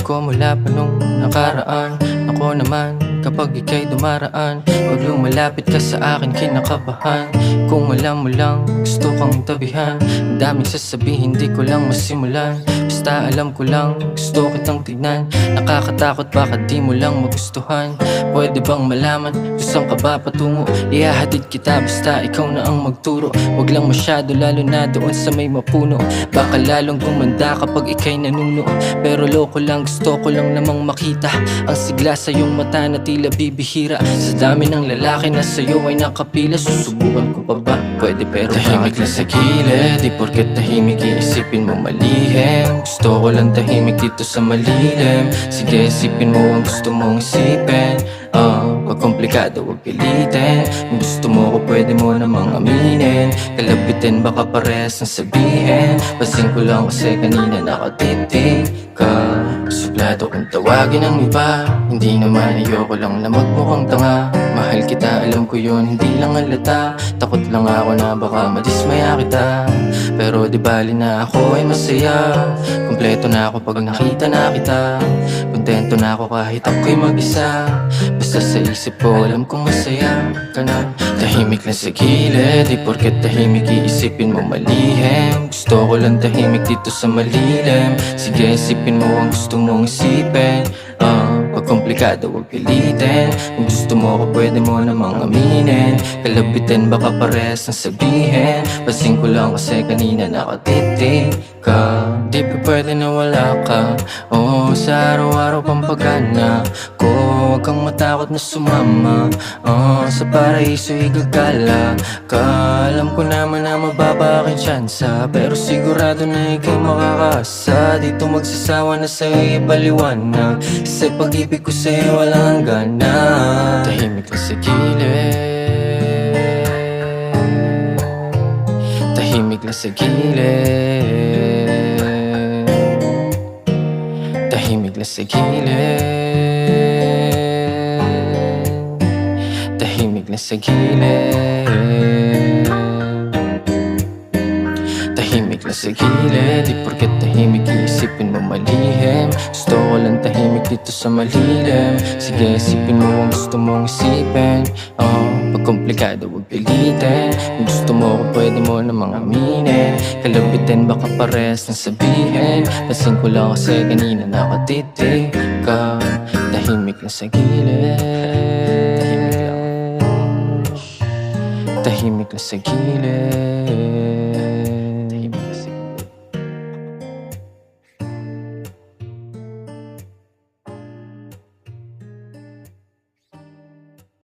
ko mula pa nung nakaraan. Ako naman, kapag ika'y dumaraan, pag lumalapit ka sa akin kinakabahan. Kung alam mo lang, gusto kang tabihan. Ang daming sasabihin, di ko lang masimulan. Basta alam ko lang, gusto kitang tignan. Nakakatakot, baka di mo lang magustuhan. Pwede bang malaman, saan ka ba patungo? Ihahatid kita, basta ikaw na ang magturo. Wag lang masyado, lalo na doon sa may mapuno. Baka lalong gumanda kapag ika'y nanuno. Pero loko lang, gusto ko lang namang makita ang sigla sa iyong mata na tila bibihira. Sa dami ng lalaki na sa'yo ay nakapila, susubukan ko pa ba? Pwede pero tahimik lang sa gilid. Di porket tahimik iisipin mo malihim. Gusto ko lang tahimik dito sa malilim. Sige, isipin mo ang gusto mong isipin. Pag komplikado huwag pilitin. Kung gusto mo ko pwede mo namang aminin. Kalabitin baka parehas ng sabihin. Pasing ko lang kasi kanina nakatitig ka. Suplado kung tawagin ang iba. Hindi naman ayoko lang na magmukhang tanga. Mahal kita, alam ko yun, hindi lang halata. Takot lang ako na baka madismaya kita. Pero di bali na ako ay masaya. Kompleto na ako pag nakita na kita. Kontento na ako kahit ako'y mag-isa. Basta sa isip ko alam kong masaya ka na. Tahimik lang sa gilid. Di porket tahimik iisipin mo malihim. Gusto ko lang tahimik dito sa malilim. Sige, isipin mo ang gusto mong isipin. Pag komplikado huwag pilitin. Kung gusto mo ko pwede mo namang aminin. Kalabitin baka parehas ng sabihin. Pasing ko lang kasi kanina nakatitig ka. Di pa pwede na wala ka. Oo, sa araw-araw pang pagana ko. Huwag kang matakot na sumama. Sa paraiso igagala ka. Alam ko naman na mababa aking tsansa, pero sigurado na ikay makakasa. Dito magsasawa na sa'yo ipaliwanag. Kasi pag-ibig ko sa'yo walang gana. Tahimik lang sa gilid. Tahimik lang sa gilid. Tahimik lang sa gilid. Tahimik lang sa gilid. Tahimik lang sa gilid. Di porket tahimik iisipin mo malihim. Gusto ko lang tahimik dito sa malilim. Sige, isipin mo ang gusto mong isipin. Pag komplikado huwag pilitin. Kung gusto mo ko pwede mo namang aminin. Kalabitin baka parehas ng sabihin. Pasing ko lang kasi kanina nakatitig ka. Tahimik lang sa gilid. Tahimik lang sa gilid.